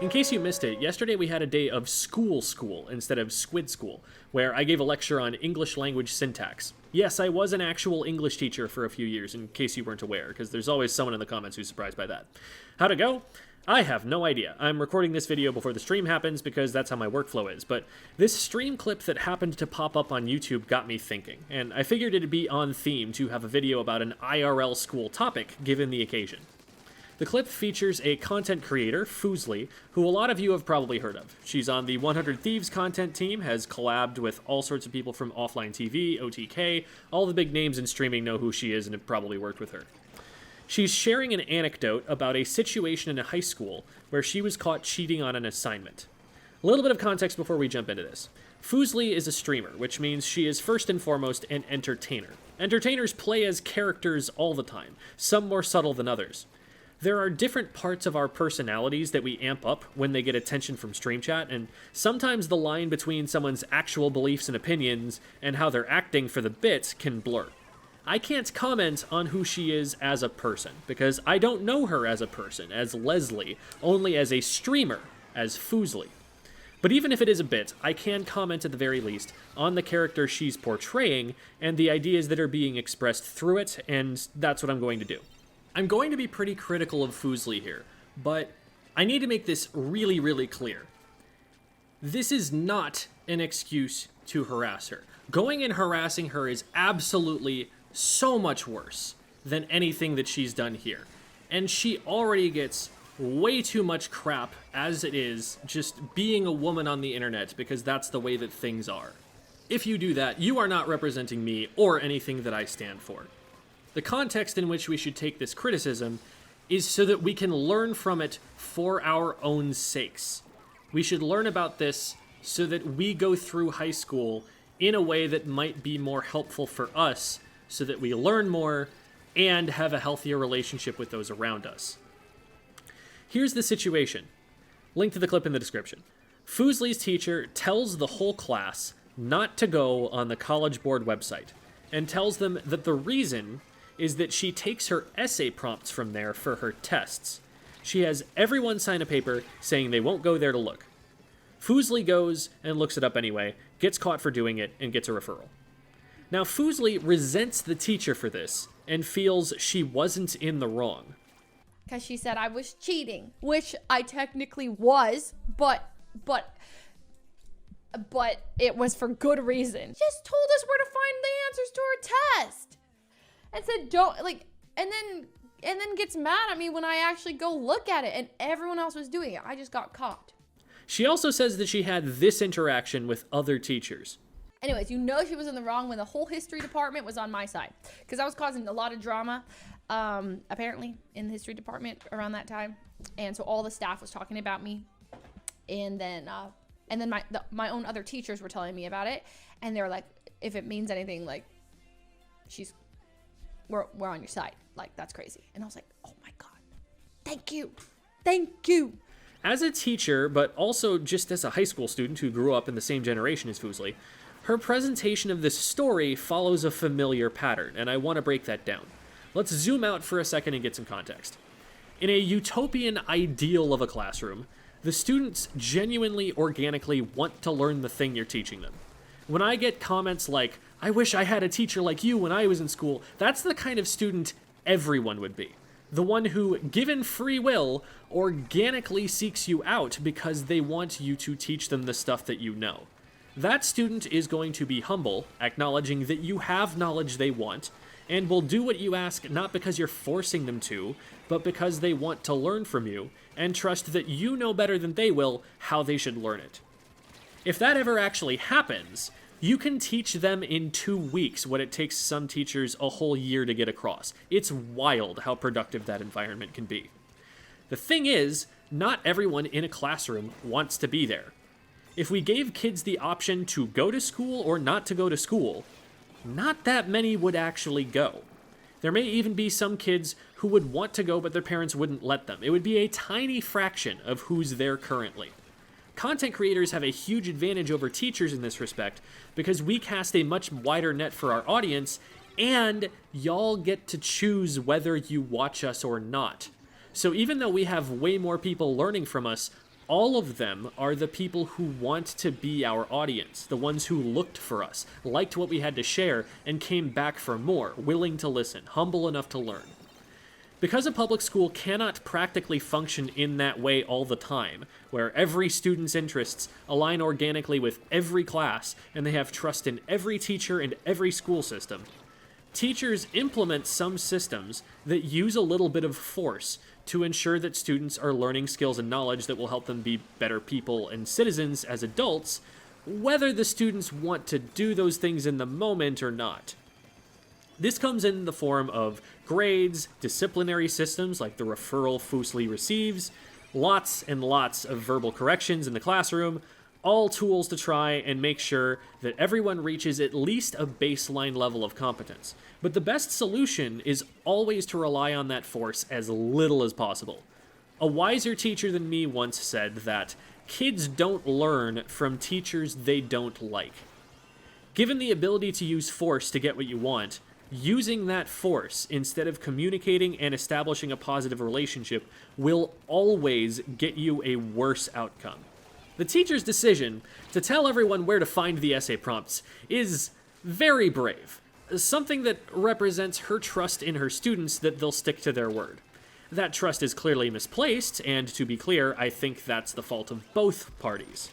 In case you missed it, yesterday we had a day of school instead of Squid School, where I gave a lecture on English language syntax. Yes, I was an actual English teacher for a few years, in case you weren't aware, because there's always someone in the comments who's surprised by that. How'd it go? I have no idea. I'm recording this video before the stream happens because that's how my workflow is, but this stream clip that happened to pop up on YouTube got me thinking, and I figured it'd be on theme to have a video about an IRL school topic given the occasion. The clip features a content creator, Fuslie, who a lot of you have probably heard of. She's on the 100 Thieves content team, has collabed with all sorts of people from offline TV, OTK, all the big names in streaming know who she is and have probably worked with her. She's sharing an anecdote about a situation in a high school where she was caught cheating on an assignment. A little bit of context before we jump into this. Fuslie is a streamer, which means she is first and foremost an entertainer. Entertainers play as characters all the time, some more subtle than others. There are different parts of our personalities that we amp up when they get attention from stream chat, and sometimes the line between someone's actual beliefs and opinions and how they're acting for the bit can blur. I can't comment on who she is as a person, because I don't know her as a person, as Leslie, only as a streamer, as Fuslie. But even if it is a bit, I can comment at the very least on the character she's portraying and the ideas that are being expressed through it, and that's what I'm going to do. I'm going to be pretty critical of Fuslie here, but I need to make this really, really clear. This is not an excuse to harass her. Going and harassing her is absolutely so much worse than anything that she's done here. And she already gets way too much crap as it is just being a woman on the internet because that's the way that things are. If you do that, you are not representing me or anything that I stand for. The context in which we should take this criticism is so that we can learn from it for our own sakes. We should learn about this so that we go through high school in a way that might be more helpful for us, so that we learn more and have a healthier relationship with those around us. Here's the situation. Link to the clip in the description. Fuslie's teacher tells the whole class not to go on the College Board website, and tells them that the reason is that she takes her essay prompts from there for her tests. She has everyone sign a paper saying they won't go there to look. Fuslie goes and looks it up anyway, gets caught for doing it, and gets a referral. Now, Fuslie resents the teacher for this, and feels she wasn't in the wrong. Because she said I was cheating, which I technically was, but it was for good reason. Just told us where to find the answers to her test. And said don't, like, and then gets mad at me when I actually go look at it and everyone else was doing it. I just got caught. She also says that she had this interaction with other teachers. Anyways, you know she was in the wrong when the whole history department was on my side. Because I was causing a lot of drama, apparently, in the history department around that time. And so all the staff was talking about me. And then my own other teachers were telling me about it. And they were like, if it means anything, like, we're on your side. Like, that's crazy. And I was like, oh my God, thank you. Thank you. As a teacher, but also just as a high school student who grew up in the same generation as Fuslie, her presentation of this story follows a familiar pattern, and I want to break that down. Let's zoom out for a second and get some context. In a utopian ideal of a classroom, the students genuinely, organically want to learn the thing you're teaching them. When I get comments like, I wish I had a teacher like you when I was in school, that's the kind of student everyone would be. The one who, given free will, organically seeks you out because they want you to teach them the stuff that you know. That student is going to be humble, acknowledging that you have knowledge they want, and will do what you ask not because you're forcing them to, but because they want to learn from you, and trust that you know better than they will how they should learn it. If that ever actually happens, you can teach them in 2 weeks what it takes some teachers a whole year to get across. It's wild how productive that environment can be. The thing is, not everyone in a classroom wants to be there. If we gave kids the option to go to school or not to go to school, not that many would actually go. There may even be some kids who would want to go but their parents wouldn't let them. It would be a tiny fraction of who's there currently. Content creators have a huge advantage over teachers in this respect because we cast a much wider net for our audience, and y'all get to choose whether you watch us or not. So even though we have way more people learning from us, All of them are the people who want to be our audience, the ones who looked for us, liked what we had to share, and came back for more, willing to listen, humble enough to learn. Because a public school cannot practically function in that way all the time, where every student's interests align organically with every class and they have trust in every teacher and every school system, teachers implement some systems that use a little bit of force to ensure that students are learning skills and knowledge that will help them be better people and citizens as adults, whether the students want to do those things in the moment or not. This comes in the form of grades, disciplinary systems like the referral Fuslie receives, lots and lots of verbal corrections in the classroom, all tools to try and make sure that everyone reaches at least a baseline level of competence. But the best solution is always to rely on that force as little as possible. A wiser teacher than me once said that kids don't learn from teachers they don't like. Given the ability to use force to get what you want, using that force instead of communicating and establishing a positive relationship will always get you a worse outcome. The teacher's decision to tell everyone where to find the essay prompts is very brave, something that represents her trust in her students that they'll stick to their word. That trust is clearly misplaced, and to be clear, I think that's the fault of both parties.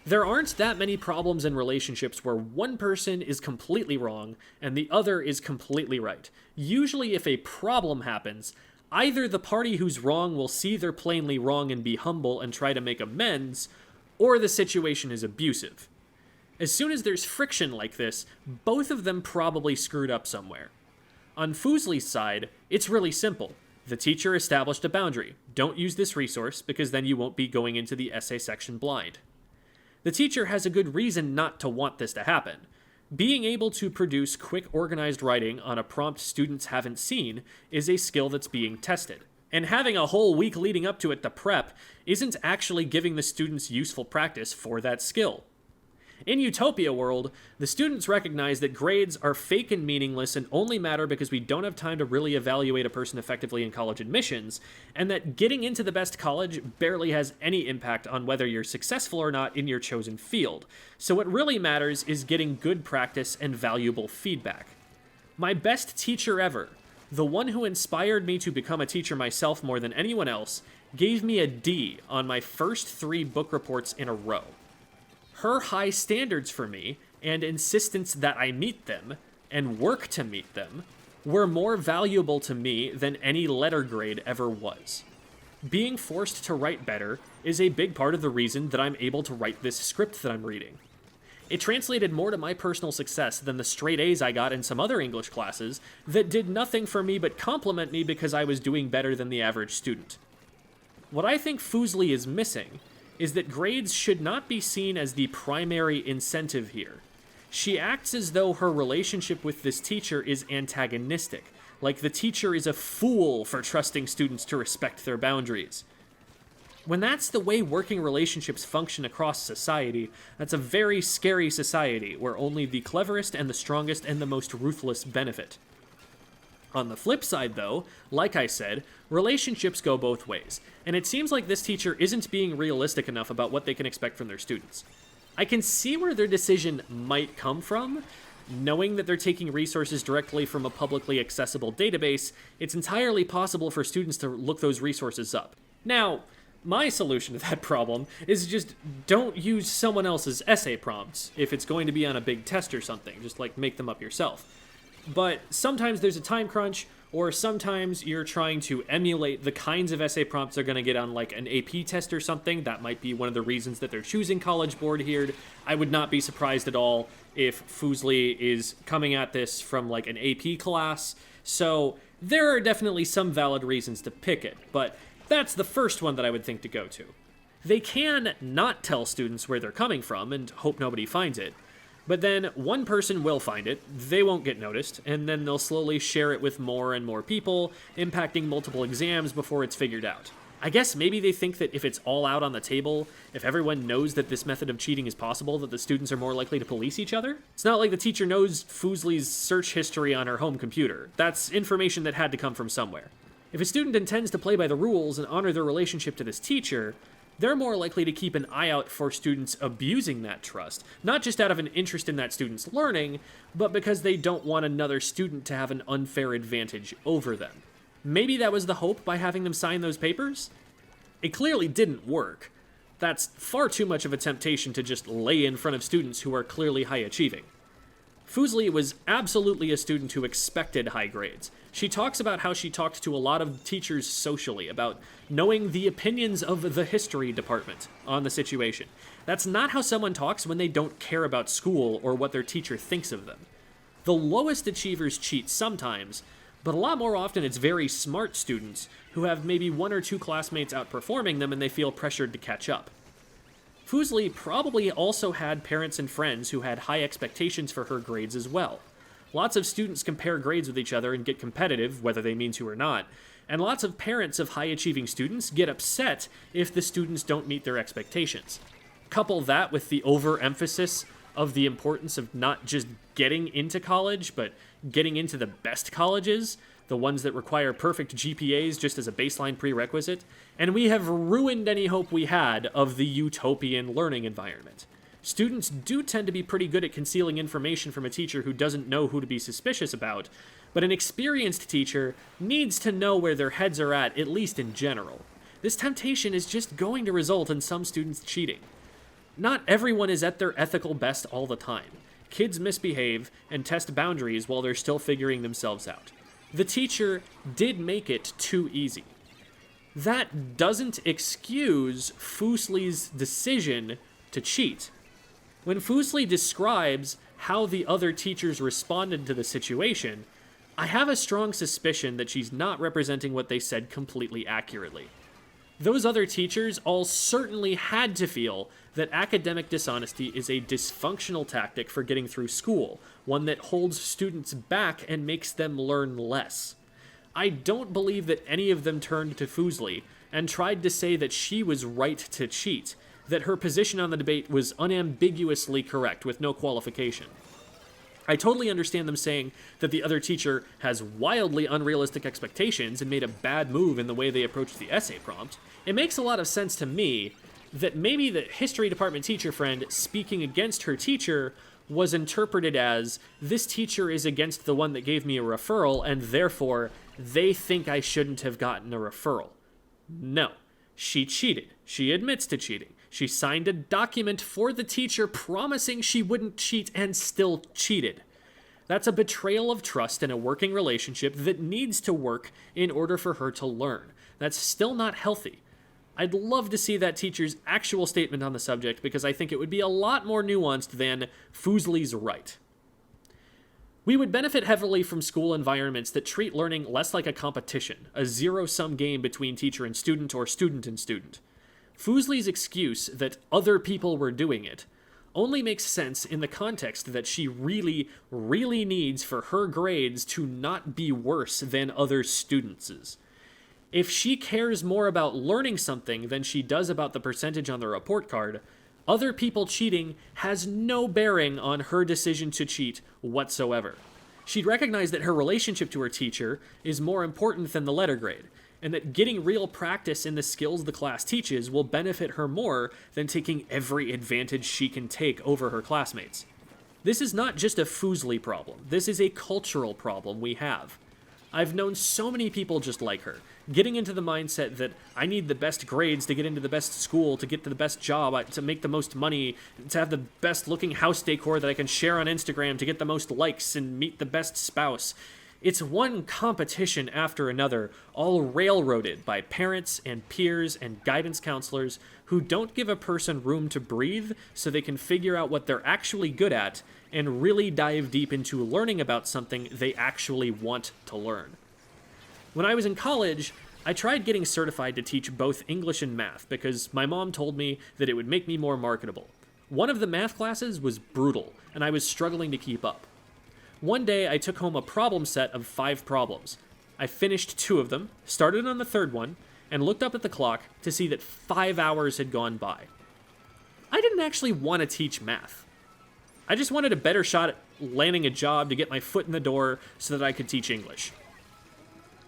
There aren't that many problems in relationships where one person is completely wrong and the other is completely right. Usually if a problem happens, either the party who's wrong will see they're plainly wrong and be humble and try to make amends, or the situation is abusive. As soon as there's friction like this, both of them probably screwed up somewhere. On Fuslie's side, it's really simple. The teacher established a boundary. Don't use this resource because then you won't be going into the essay section blind. The teacher has a good reason not to want this to happen. Being able to produce quick, organized writing on a prompt students haven't seen is a skill that's being tested. And having a whole week leading up to it to prep isn't actually giving the students useful practice for that skill. In Utopia World, the students recognize that grades are fake and meaningless and only matter because we don't have time to really evaluate a person effectively in college admissions, and that getting into the best college barely has any impact on whether you're successful or not in your chosen field. So what really matters is getting good practice and valuable feedback. My best teacher ever, the one who inspired me to become a teacher myself more than anyone else, gave me a D on my first 3 book reports in a row. Her high standards for me, and insistence that I meet them, and work to meet them, were more valuable to me than any letter grade ever was. Being forced to write better is a big part of the reason that I'm able to write this script that I'm reading. It translated more to my personal success than the straight A's I got in some other English classes that did nothing for me but compliment me because I was doing better than the average student. What I think Fuslie is missing is that grades should not be seen as the primary incentive here. She acts as though her relationship with this teacher is antagonistic, like the teacher is a fool for trusting students to respect their boundaries. When that's the way working relationships function across society, that's a very scary society where only the cleverest and the strongest and the most ruthless benefit. On the flip side, though, like I said, relationships go both ways, and it seems like this teacher isn't being realistic enough about what they can expect from their students. I can see where their decision might come from. Knowing that they're taking resources directly from a publicly accessible database, it's entirely possible for students to look those resources up. Now, my solution to that problem is just don't use someone else's essay prompts if it's going to be on a big test or something. Just, make them up yourself. But sometimes there's a time crunch, or sometimes you're trying to emulate the kinds of essay prompts they're going to get on, an AP test or something. That might be one of the reasons that they're choosing College Board here. I would not be surprised at all if Fuslie is coming at this from, an AP class. So there are definitely some valid reasons to pick it, but that's the first one that I would think to go to. They can not tell students where they're coming from and hope nobody finds it. But then one person will find it, they won't get noticed, and then they'll slowly share it with more and more people, impacting multiple exams before it's figured out. I guess maybe they think that if it's all out on the table, if everyone knows that this method of cheating is possible, that the students are more likely to police each other? It's not like the teacher knows Fuslie's search history on her home computer. That's information that had to come from somewhere. If a student intends to play by the rules and honor their relationship to this teacher, they're more likely to keep an eye out for students abusing that trust, not just out of an interest in that student's learning, but because they don't want another student to have an unfair advantage over them. Maybe that was the hope by having them sign those papers? It clearly didn't work. That's far too much of a temptation to just lay in front of students who are clearly high achieving. Fuslie was absolutely a student who expected high grades. She talks about how she talked to a lot of teachers socially, about knowing the opinions of the history department on the situation. That's not how someone talks when they don't care about school or what their teacher thinks of them. The lowest achievers cheat sometimes, but a lot more often it's very smart students who have maybe one or two classmates outperforming them and they feel pressured to catch up. Fuslie probably also had parents and friends who had high expectations for her grades as well. Lots of students compare grades with each other and get competitive, whether they mean to or not, and lots of parents of high-achieving students get upset if the students don't meet their expectations. Couple that with the overemphasis of the importance of not just getting into college, but getting into the best colleges, the ones that require perfect GPAs just as a baseline prerequisite, and we have ruined any hope we had of the utopian learning environment. Students do tend to be pretty good at concealing information from a teacher who doesn't know who to be suspicious about, but an experienced teacher needs to know where their heads are at least in general. This temptation is just going to result in some students cheating. Not everyone is at their ethical best all the time. Kids misbehave and test boundaries while they're still figuring themselves out. The teacher did make it too easy. That doesn't excuse Fuslie's decision to cheat. When Fuslie describes how the other teachers responded to the situation, I have a strong suspicion that she's not representing what they said completely accurately. Those other teachers all certainly had to feel that academic dishonesty is a dysfunctional tactic for getting through school, one that holds students back and makes them learn less. I don't believe that any of them turned to Fuslie and tried to say that she was right to cheat, that her position on the debate was unambiguously correct with no qualification. I totally understand them saying that the other teacher has wildly unrealistic expectations and made a bad move in the way they approached the essay prompt. It makes a lot of sense to me that maybe the history department teacher friend speaking against her teacher was interpreted as, this teacher is against the one that gave me a referral, and therefore they think I shouldn't have gotten a referral. No, she cheated. She admits to cheating. She signed a document for the teacher promising she wouldn't cheat and still cheated. That's a betrayal of trust in a working relationship that needs to work in order for her to learn. That's still not healthy. I'd love to see that teacher's actual statement on the subject because I think it would be a lot more nuanced than Fuslie's right. We would benefit heavily from school environments that treat learning less like a competition, a zero-sum game between teacher and student or student and student. Fuslie's excuse that other people were doing it only makes sense in the context that she really, really needs for her grades to not be worse than other students'. If she cares more about learning something than she does about the percentage on the report card, other people cheating has no bearing on her decision to cheat whatsoever. She'd recognize that her relationship to her teacher is more important than the letter grade, and that getting real practice in the skills the class teaches will benefit her more than taking every advantage she can take over her classmates. This is not just a Fuslie problem. This is a cultural problem we have. I've known so many people just like her, getting into the mindset that I need the best grades to get into the best school, to get to the best job, to make the most money, to have the best looking house decor that I can share on Instagram, to get the most likes and meet the best spouse. It's one competition after another, all railroaded by parents and peers and guidance counselors who don't give a person room to breathe so they can figure out what they're actually good at and really dive deep into learning about something they actually want to learn. When I was in college, I tried getting certified to teach both English and math because my mom told me that it would make me more marketable. One of the math classes was brutal, and I was struggling to keep up. One day, I took home a problem set of 5 problems. I finished 2 of them, started on the 3rd one, and looked up at the clock to see that 5 hours had gone by. I didn't actually want to teach math. I just wanted a better shot at landing a job to get my foot in the door so that I could teach English.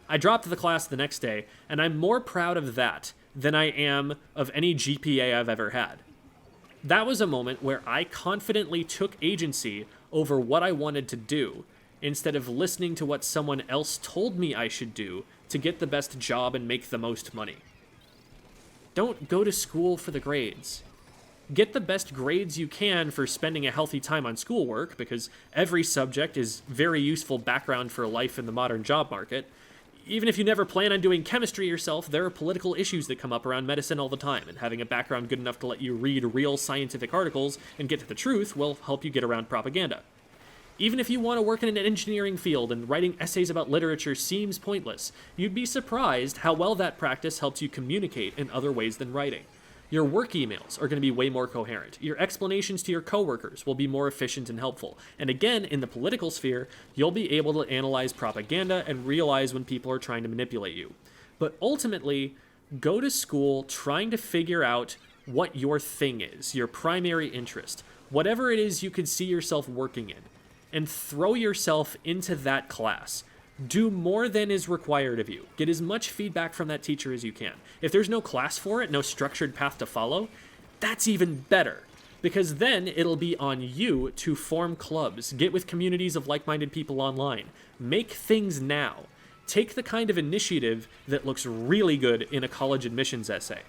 I dropped the class the next day, and I'm more proud of that than I am of any GPA I've ever had. That was a moment where I confidently took agency over what I wanted to do, instead of listening to what someone else told me I should do to get the best job and make the most money. Don't go to school for the grades. Get the best grades you can for spending a healthy time on schoolwork, because every subject is very useful background for life in the modern job market. Even if you never plan on doing chemistry yourself, there are political issues that come up around medicine all the time, and having a background good enough to let you read real scientific articles and get to the truth will help you get around propaganda. Even if you want to work in an engineering field and writing essays about literature seems pointless, you'd be surprised how well that practice helps you communicate in other ways than writing. Your work emails are going to be way more coherent. Your explanations to your coworkers will be more efficient and helpful. And again, in the political sphere, you'll be able to analyze propaganda and realize when people are trying to manipulate you. But ultimately, go to school trying to figure out what your thing is, your primary interest, whatever it is you could see yourself working in, and throw yourself into that class. Do more than is required of you. Get as much feedback from that teacher as you can. If there's no class for it, no structured path to follow, that's even better. Because then it'll be on you to form clubs, get with communities of like-minded people online, make things now. Take the kind of initiative that looks really good in a college admissions essay.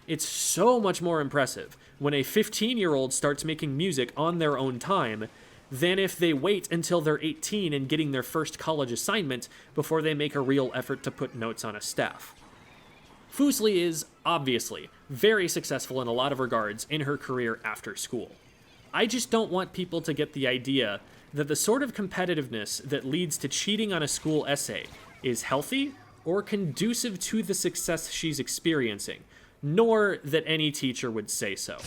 It's so much more impressive when a 15-year-old starts making music on their own time than if they wait until they're 18 and getting their first college assignment before they make a real effort to put notes on a staff. Fuslie is, obviously, very successful in a lot of regards in her career after school. I just don't want people to get the idea that the sort of competitiveness that leads to cheating on a school essay is healthy or conducive to the success she's experiencing, nor that any teacher would say so.